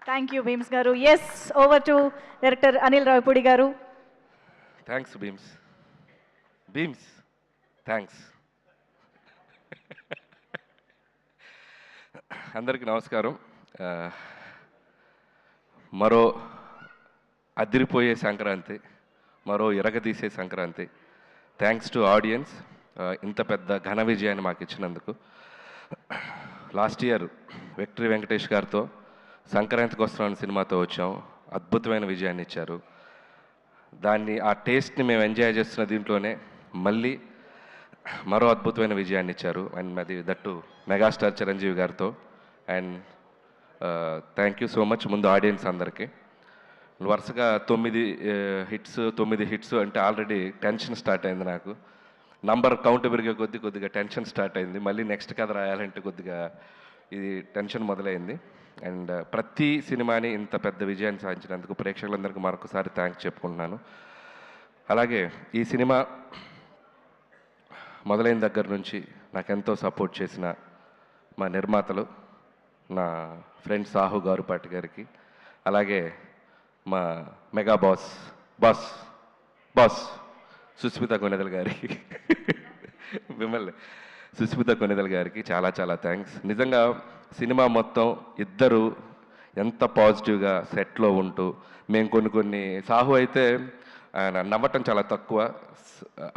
Thank you Bheems garu. Yes, over to director Anil Ravipudi garu. Thanks Bheems. Bheems thanks. అందరికీ నమస్కారం. మరో అదిరిపోయే సంక్రాంతి, మరో ఇరగదీసే సంక్రాంతి. థ్యాంక్స్ టు ఆడియన్స్, ఇంత పెద్ద ఘన విజయాన్ని మాకు ఇచ్చినందుకు. లాస్ట్ ఇయర్ విక్టరీ వెంకటేష్ గారితో సంక్రాంతికి వస్తున్నాను సినిమాతో వచ్చాం. అద్భుతమైన విజయాన్ని ఇచ్చారు. ఆ టేస్ట్ని మేము ఎంజాయ్ చేస్తున్న దీంట్లోనే మళ్ళీ మరో అద్భుతమైన విజయాన్ని ఇచ్చారు. అండ్ అది దట్టు మెగాస్టార్ చిరంజీవి గారితో. And thank you so much ముందు ఆడియన్స్ అందరికీ. వరుసగా 9 హిట్స్ అంటే ఆల్రెడీ టెన్షన్ స్టార్ట్ అయింది నాకు. నంబర్ కౌంట్ పెరిగే కొద్దిగా టెన్షన్ స్టార్ట్ అయింది. మళ్ళీ నెక్స్ట్ కథ రాయాలంటే కొద్దిగా ఇది టెన్షన్ మొదలైంది. అండ్ ప్రతి సినిమాని ఇంత పెద్ద విజయాన్ని సాధించినందుకు ప్రేక్షకులందరికీ మరొకసారి థ్యాంక్స్ చెప్పుకుంటున్నాను. అలాగే ఈ సినిమా మొదలైన దగ్గర నుంచి నాకెంతో సపోర్ట్ చేసిన మా నిర్మాతలు, నా ఫ్రెండ్ సాహు గారుపాటి గారికి, అలాగే మా మెగా బాస్ సుస్మిత కొనిదల్ గారికి, మిమ్మల్ని సుస్మిత కొనిదల్ గారికి చాలా చాలా థ్యాంక్స్. నిజంగా సినిమా మొత్తం ఇద్దరు ఎంత పాజిటివ్గా సెట్లో ఉంటూ, మేము కొన్ని సాహు అయితే ఆయన నవ్వటం చాలా తక్కువ,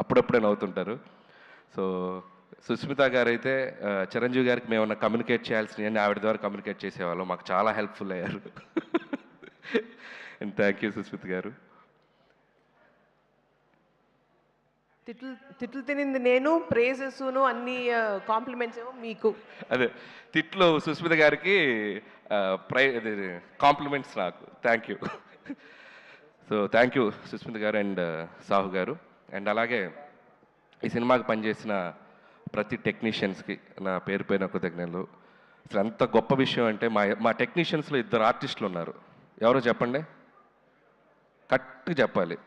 అప్పుడప్పుడే నవ్వుతుంటారు. సో సుస్మిత గారు అయితే చిరంజీవి గారికి మేము కమ్యూనికేట్ చేయాల్సినవి ఆవిడ ద్వారా కమ్యూనికేట్ చేసేవాళ్ళం. మాకు చాలా హెల్ప్ఫుల్ అయ్యారు. అండ్ థ్యాంక్ యూ సుస్మిత గారు. తిట్లు తినింది నేను, ప్రేజెస్ను అన్ని కాంప్లిమెంట్స్ ఏమో మీకు. అదే తిట్లు సుస్మిత గారికి, కాంప్లిమెంట్స్ నాకు. Thank you. So thank you Sushmita garu and Sahu గారు. అండ్ అలాగే ఈ సినిమాకి పనిచేసిన ప్రతి టెక్నీషియన్స్కి నా పేరు పైన కృతజ్ఞతలు. అసలు ఎంత గొప్ప విషయం అంటే మా టెక్నీషియన్స్లో 2 ఆర్టిస్టులు ఉన్నారు. ఎవరో చెప్పండి, కరెక్ట్గా చెప్పాలి.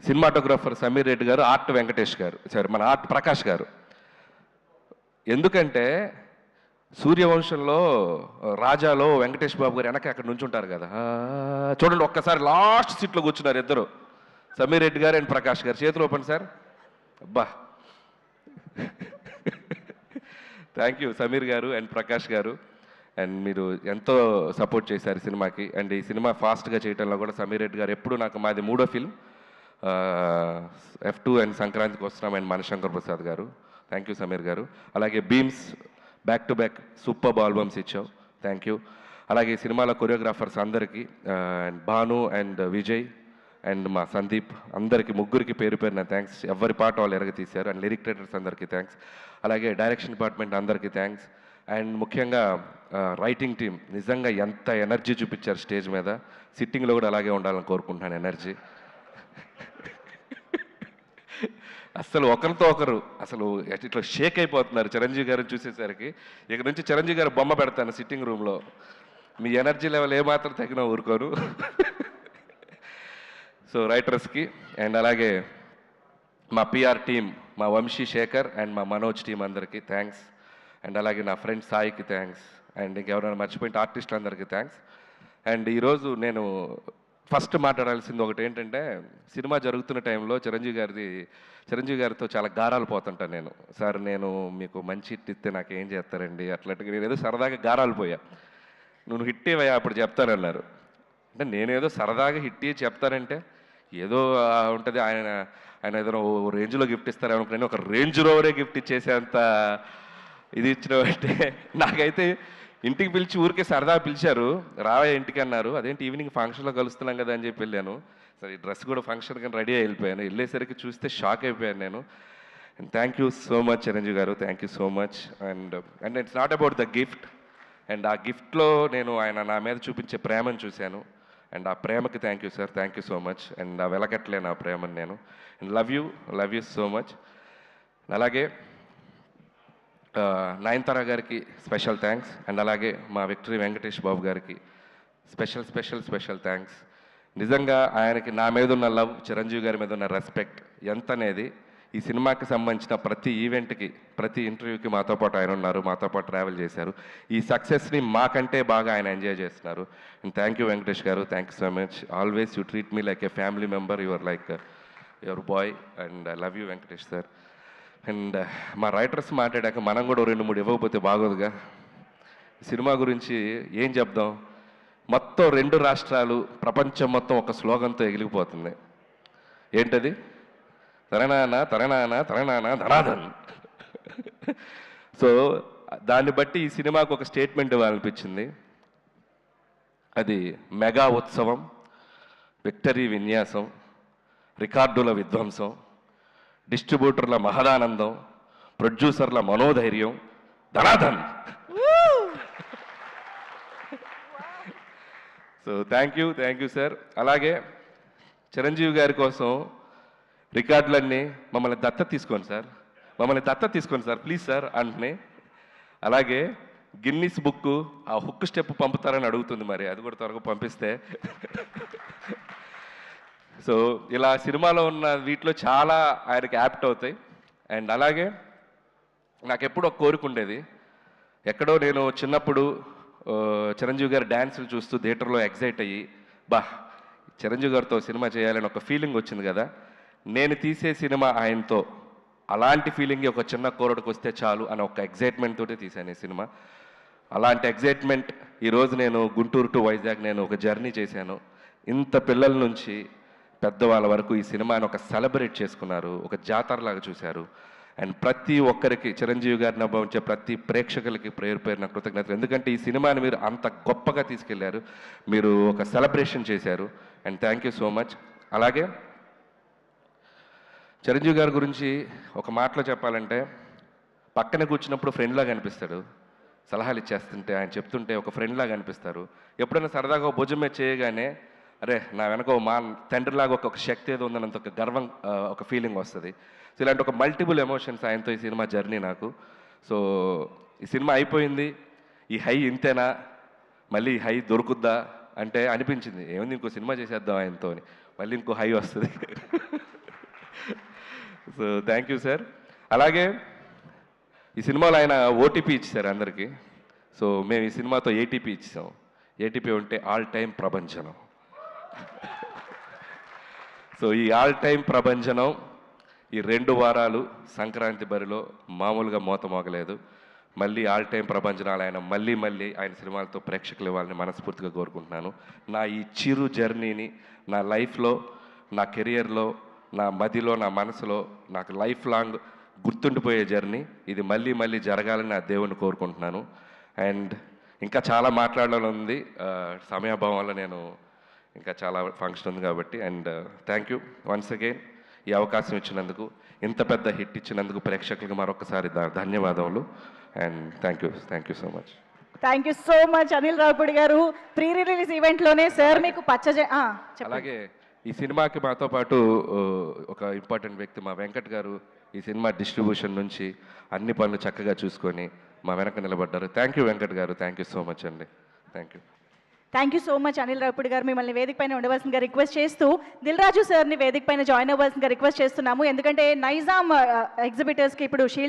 సినిమాటోగ్రాఫర్ సమీర్ రెడ్డి గారు, ఆర్ట్ వెంకటేష్ గారు, మన ఆర్ట్ ప్రకాష్ గారు. ఎందుకంటే సూర్యవంశంలో రాజాలో వెంకటేష్ బాబు గారు వెనక అక్కడ నుంచి ఉంటారు కదా, చూడండి ఒక్కసారి లాస్ట్ సీట్లో కూర్చున్నారు ఇద్దరు, సమీర్ రెడ్డి గారు అండ్ ప్రకాష్ గారు. చేతులు ఓపెన్ సార్. అబ్బా, థ్యాంక్ యూ సమీర్ గారు అండ్ ప్రకాష్ గారు. అండ్ మీరు ఎంతో సపోర్ట్ చేశారు సినిమాకి. అండ్ ఈ సినిమా ఫాస్ట్గా చేయడంలో కూడా సమీర్ రెడ్డి గారు ఎప్పుడు మాది 3వ ఫిల్మ్, F2 అండ్ సంక్రాంతికి వస్తున్నాం అండ్ మనశంకర్ ప్రసాద్ గారు. థ్యాంక్ యూ సమీర్ గారు. అలాగే Bheems back to back super albums ఇచ్చావు, థ్యాంక్ యూ. అలాగే ఈ సినిమాలో కొరియోగ్రాఫర్స్ అందరికీ, and Bhanu and Vijay and మా సందీప్, అందరికీ ముగ్గురికి పేరు పేరున థ్యాంక్స్. ఎవరి పాట వాళ్ళు ఎరగ తీశారు. అండ్ లిరిక్ రైటర్స్ అందరికీ థ్యాంక్స్. అలాగే డైరెక్షన్ డిపార్ట్మెంట్ అందరికీ థ్యాంక్స్. అండ్ ముఖ్యంగా రైటింగ్ టీం నిజంగా ఎంత ఎనర్జీ చూపించారు స్టేజ్ మీద. సిట్టింగ్లో కూడా అలాగే ఉండాలని కోరుకుంటున్నాను ఎనర్జీ. అసలు ఒకరితో ఒకరు అసలు ఇట్లా షేక్ అయిపోతున్నారు చిరంజీవి గారిని చూసేసరికి. ఇక నుంచి చిరంజీవి గారు బొమ్మ పెడతాను సిట్టింగ్ రూమ్లో. మీ ఎనర్జీ లెవెల్ ఏమాత్రం తగిన ఊరుకోను. సో రైటర్స్కి అండ్ అలాగే మా పిఆర్ టీం, మా వంశీ శేఖర్ అండ్ మా మనోజ్ టీం అందరికీ థ్యాంక్స్. అండ్ అలాగే నా ఫ్రెండ్ సాయికి థ్యాంక్స్. అండ్ ఇంకెవరైనా మర్చిపోయిన ఆర్టిస్టులు అందరికీ థ్యాంక్స్. అండ్ ఈరోజు నేను ఫస్ట్ మాట్లాడాల్సింది ఒకటి ఏంటంటే, సినిమా జరుగుతున్న టైంలో చిరంజీవి గారితో చాలా గారాలు పోతుంటాను నేను. సార్ నేను మీకు మంచి హిట్ ఇస్తే నాకు ఏం చేస్తారండి అట్లాంటిగా. నేను ఏదో సరదాగా గారాలు పోయా. నువ్వు హిట్ ఇవ్వయా అప్పుడు చెప్తానన్నారు. అంటే నేనేదో సరదాగా హిట్ ఇచ్చి చెప్తానంటే ఏదో ఉంటుంది, ఆయన ఏదైనా రేంజ్లో గిఫ్ట్ ఇస్తారనుకున్నాను. ఒక రేంజ్ రోవరే గిఫ్ట్ ఇచ్చేసేంత ఇది ఇచ్చినవంటే, నాకైతే ఇంటికి పిలిచి ఊరికే సరదా పిలిచారు, రావే ఇంటికి అన్నారు. అదేంటి ఈవినింగ్ ఫంక్షన్లో కలుస్తున్నాం కదా అని చెప్పి వెళ్ళాను. సరే ఈ డ్రెస్ కూడా ఫంక్షన్ కానీ రెడీ వెళ్ళిపోయాను. వెళ్ళేసరికి చూస్తే షాక్ అయిపోయాను నేను. And thank you so much Chiranjeevi garu, thank you so much. And it's not about the gift. అండ్ ఆ గిఫ్ట్లో నేను ఆయన నా మీద చూపించే ప్రేమను చూశాను. అండ్ ఆ ప్రేమకి thank you sir, thank you so much. And ఆ వెలకట్లేను ఆ ప్రేమను నేను. And love you so much. అలాగే నయనతార గారికి స్పెషల్ థ్యాంక్స్. అండ్ అలాగే మా విక్టరీ వెంకటేష్ బాబు గారికి స్పెషల్ థ్యాంక్స్. నిజంగా ఆయనకి నా మీద ఉన్న లవ్, చిరంజీవి గారి మీద ఉన్న రెస్పెక్ట్ ఎంత అనేది ఈ సినిమాకి సంబంధించిన ప్రతి ఈవెంట్కి, ప్రతి ఇంటర్వ్యూకి మాతో పాటు ఆయన ఉన్నారు, మాతో పాటు ట్రావెల్ చేశారు. ఈ సక్సెస్ని మాకంటే బాగా ఆయన ఎంజాయ్ చేస్తున్నారు. అండ్ థ్యాంక్ యూ వెంకటేష్ గారు, thank you so much. Always you treat me like A family member, your like your boy, and I love you Venkatesh sir. And మా రైటర్స్ మాట్లాడాక మనం కూడా 2-3 ఇవ్వకపోతే బాగోదుగా. సినిమా గురించి ఏం చెప్దాం, మొత్తం 2 రాష్ట్రాలు, ప్రపంచం మొత్తం ఒక స్లోగన్తో ఎగిలిపోతుంది. ఏంటది? తరణాన తరణాన తరణాన ధనాధన్. సో దాన్ని బట్టి ఈ సినిమాకు ఒక స్టేట్మెంట్ ఇవ్వాలనిపించింది. అది మెగా ఉత్సవం, విక్టరీ విన్యాసం, రికార్డుల విధ్వంసం, డిస్ట్రిబ్యూటర్ల మహదానందం, ప్రొడ్యూసర్ల మనోధైర్యం, ధనాధన్. So thank you sir. అలాగే చిరంజీవి గారి కోసం రికార్డులన్నీ మమ్మల్ని దత్త తీసుకోండి సార్, ప్లీజ్ సార్ అంటున్నాయి. అలాగే గిన్నిస్ బుక్ ఆ హుక్ స్టెప్ పంపుతారని అడుగుతుంది, మరి అది కూడా త్వరగా పంపిస్తే. సో ఇలా సినిమాలో ఉన్న వీటిలో చాలా ఆయనకి యాప్ట్ అవుతాయి. అండ్ అలాగే నాకు ఎప్పుడు ఒక కోరిక ఉండేది, ఎక్కడో నేను చిన్నప్పుడు చిరంజీవి గారి డ్యాన్సులు చూస్తూ థియేటర్లో ఎగ్జైట్ అయ్యి, చిరంజీవి గారితో సినిమా చేయాలని ఒక ఫీలింగ్ వచ్చింది కదా, నేను తీసే సినిమా ఆయనతో అలాంటి ఫీలింగ్ ఒక చిన్న కోరడికి వస్తే చాలు అని ఒక ఎగ్జైట్మెంట్ తోటి తీశాను ఈ సినిమా. అలాంటి ఎగ్జైట్మెంట్ ఈరోజు నేను గుంటూరు టు వైజాగ్ నేను ఒక జర్నీ చేశాను. ఇంత పిల్లల నుంచి పెద్దవాళ్ళ వరకు ఈ సినిమాని ఒక సెలబ్రేట్ చేసుకున్నారు, ఒక జాతరలాగా చూశారు. అండ్ ప్రతి ఒక్కరికి, చిరంజీవి గారిని అనుభవించే ప్రతి ప్రేక్షకులకి పేరు నా కృతజ్ఞతలు. ఎందుకంటే ఈ సినిమాని మీరు అంత గొప్పగా తీసుకెళ్లారు, మీరు ఒక సెలబ్రేషన్ చేశారు. And thank you so much. అలాగే చిరంజీవి గారి గురించి ఒక మాటలో చెప్పాలంటే, పక్కన కూర్చున్నప్పుడు ఫ్రెండ్లాగా అనిపిస్తాడు, సలహాలు ఇచ్చేస్తుంటే ఆయన చెప్తుంటే ఒక ఫ్రెండ్లాగా అనిపిస్తారు. ఎప్పుడైనా సరదాగా ఒక భుజం మీద చేయగానే, అరే నా వెనక మా తండ్రిలాగా ఒక శక్తి ఏదో ఉందన్నంత ఒక గర్వం, ఒక ఫీలింగ్ వస్తుంది. సో ఇలాంటి ఒక మల్టిపుల్ ఎమోషన్స్ ఆయనతో ఈ సినిమా జర్నీ నాకు. సో ఈ సినిమా అయిపోయింది, ఈ హై ఇంతేనా, మళ్ళీ ఈ హై దొరుకుద్దా అంటే అనిపించింది, ఏముంది ఇంకో సినిమా చేసేద్దాం ఆయనతో అని, మళ్ళీ ఇంకో హై వస్తుంది. So thank you sir. అలాగే ఈ సినిమాలో ఆయన ఓటీపీ ఇచ్చారు అందరికీ. సో మేము ఈ సినిమాతో ఏటీపీ ఇచ్చాం. ఏటీపీ ఉంటే ఆల్ టైమ్ ప్రభంజనం. సో ఈ ఆల్ టైమ్ ప్రభంజనం ఈ 2 వారాలు సంక్రాంతి బరిలో మామూలుగా మోత మోగలేదు. మళ్ళీ ఆల్ టైమ్ ప్రభంజనాలు ఆయన మళ్ళీ ఆయన సినిమాలతో ప్రేక్షకులు ఇవ్వాలని మనస్ఫూర్తిగా కోరుకుంటున్నాను. నా ఈ చిరు జర్నీని నా లైఫ్లో, నా కెరియర్లో, నా మదిలో, నా మనసులో నాకు లైఫ్ లాంగ్ గుర్తుండిపోయే జర్నీ ఇది. మళ్ళీ జరగాలని నా దేవుణ్ణి కోరుకుంటున్నాను. అండ్ ఇంకా చాలా మాట్లాడాలని ఉంది, సమయాభావం వల్ల నేను ఇంకా చాలా ఫంక్షన్ ఉంది కాబట్టి. And thank you once again ఈ అవకాశం ఇచ్చినందుకు, ఇంత పెద్ద హిట్ ఇచ్చినందుకు ప్రేక్షకులకు మరొకసారి ధన్యవాదములు. And thank you so much. Thank you so much Anil Ravipudi garu. Pre release ఈవెంట్లోనే sir మీకు అలాగే ఈ సినిమాకి మాతో పాటు ఒక ఇంపార్టెంట్ వ్యక్తి మా వెంకట్ గారు ఈ సినిమా డిస్ట్రిబ్యూషన్ నుంచి అన్ని పనులు చక్కగా చూసుకొని మా వెనక నిలబడ్డారు. థ్యాంక్ యూ వెంకట్ గారు, థ్యాంక్ యూ సో మచ్ అండి. Thank you so much Anil Ravipudi గారు. మిమ్మల్ని వేదిక పైన ఉండవలసిందిగా రిక్వెస్ట్ చేస్తూ దిల్ రాజు సార్ని వేదిక పైన జాయిన్ అవ్వాల్సిందిగా రిక్వెస్ట్ చేస్తున్నాము. ఎందుకంటే నైజాం ఎగ్జిబిటర్స్కి ఇప్పుడు షీల్డ్